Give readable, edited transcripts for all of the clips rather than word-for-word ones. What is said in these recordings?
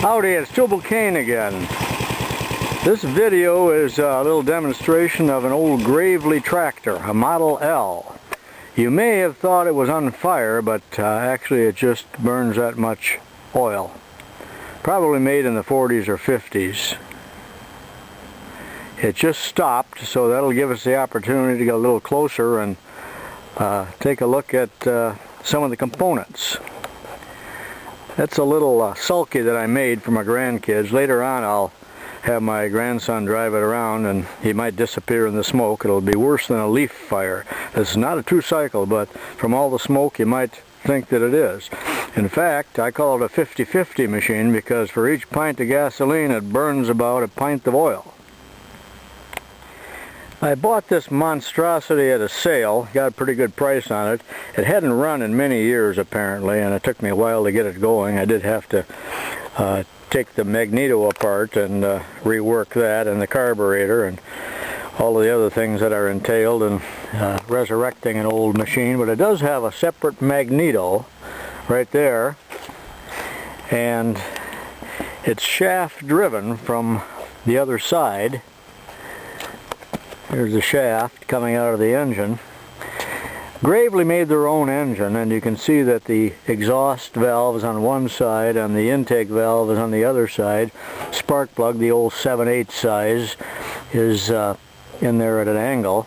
Howdy, it's Tubalcain again. This video is a little demonstration of an old Gravely tractor, a Model L. You may have thought it was on fire, but actually it just burns that much oil. Probably made in the 40s or 50s. It just stopped, so that'll give us the opportunity to get a little closer and take a look at some of the components. That's a little sulky that I made for my grandkids. Later on I'll have my grandson drive it around and he might disappear in the smoke. It'll be worse than a leaf fire. This is not a true cycle, but from all the smoke you might think that it is. In fact, I call it a 50-50 machine because for each pint of gasoline it burns about a pint of oil. I bought this monstrosity at a sale, got a pretty good price on it. It hadn't run in many years apparently, and it took me a while to get it going. I did have to take the magneto apart and rework that, and the carburetor and all of the other things that are entailed in resurrecting an old machine. But it does have a separate magneto right there, and it's shaft driven from the other side. Here's the shaft coming out of the engine. Gravely made their own engine, and you can see that the exhaust valve is on one side and the intake valve is on the other side. Spark plug, the old 7/8 size, is in there at an angle.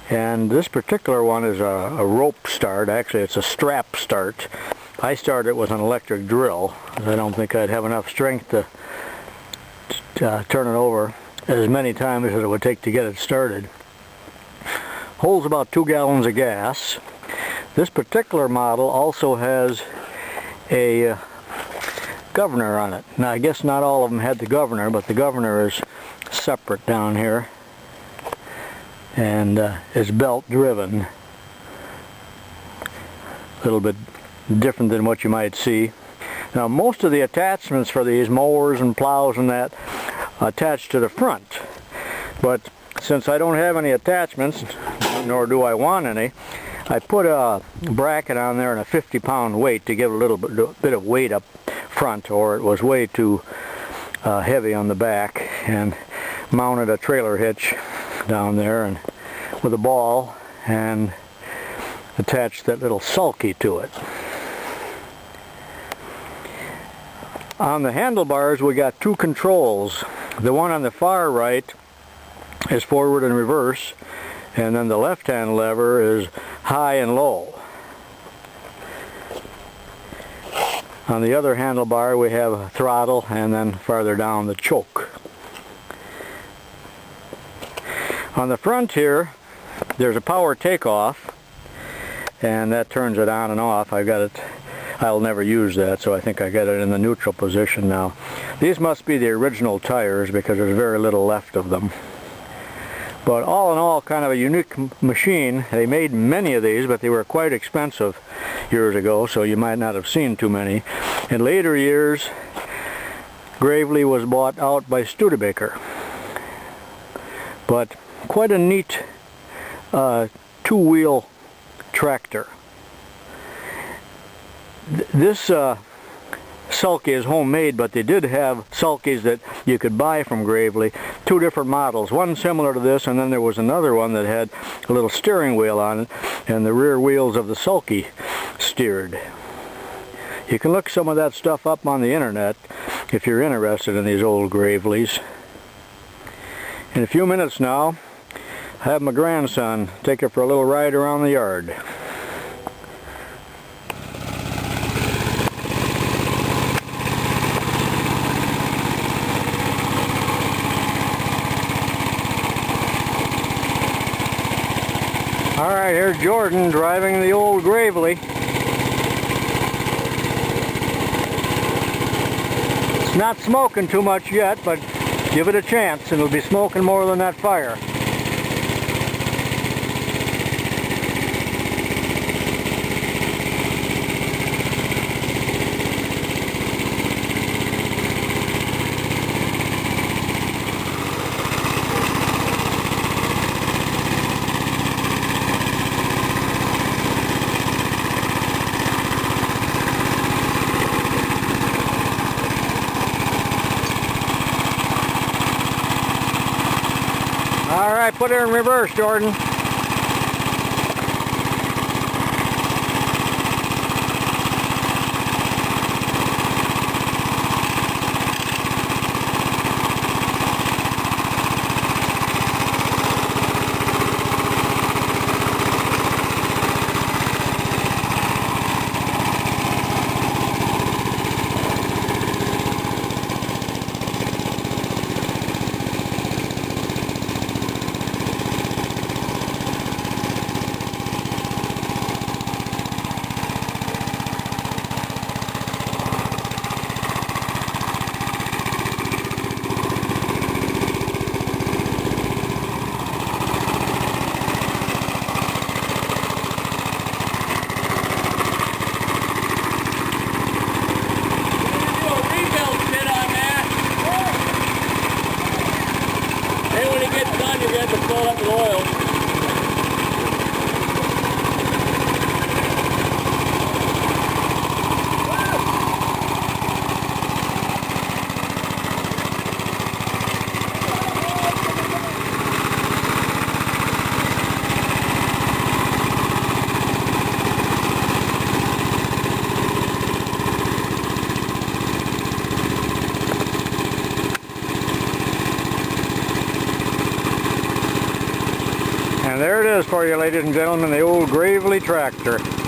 And this particular one is a rope start. Actually, it's a strap start. I started with an electric drill. I don't think I'd have enough strength to turn it over as many times as it would take to get it started. Holds about 2 gallons of gas. This particular model also has a governor on it. Now I guess not all of them had the governor, but the governor is separate down here and is belt driven. A little bit different than what you might see. Now most of the attachments for these mowers and plows and that attached to the front, but since I don't have any attachments, nor do I want any, I put a bracket on there and a 50-pound weight to give a little bit of weight up front, or it was way too heavy on the back, and mounted a trailer hitch down there and with a ball and attached that little sulky to it. On the handlebars we got 2 controls. The one on the far right is forward and reverse, and then the left hand lever is high and low. On the other handlebar we have a throttle, and then farther down the choke. On the front here there's a power takeoff, and that turns it on and off. I'll never use that, so I think I got it in the neutral position now. These must be the original tires because there's very little left of them. But all in all, kind of a unique machine. They made many of these, but they were quite expensive years ago, so you might not have seen too many. In later years, Gravely was bought out by Studebaker. But quite a neat two-wheel tractor. This sulky is homemade, but they did have sulkies that you could buy from Gravely. 2 different models, one similar to this, and then there was another one that had a little steering wheel on it, and the rear wheels of the sulky steered. You can look some of that stuff up on the internet if you're interested in these old Gravely's. In a few minutes now, I have my grandson take it for a little ride around the yard. Alright, here's Jordan driving the old Gravely. It's not smoking too much yet, but give it a chance and it'll be smoking more than that fire. put her in reverse, Jordan. Fill it up with oil. And there it is for you, ladies and gentlemen, the old Gravely tractor.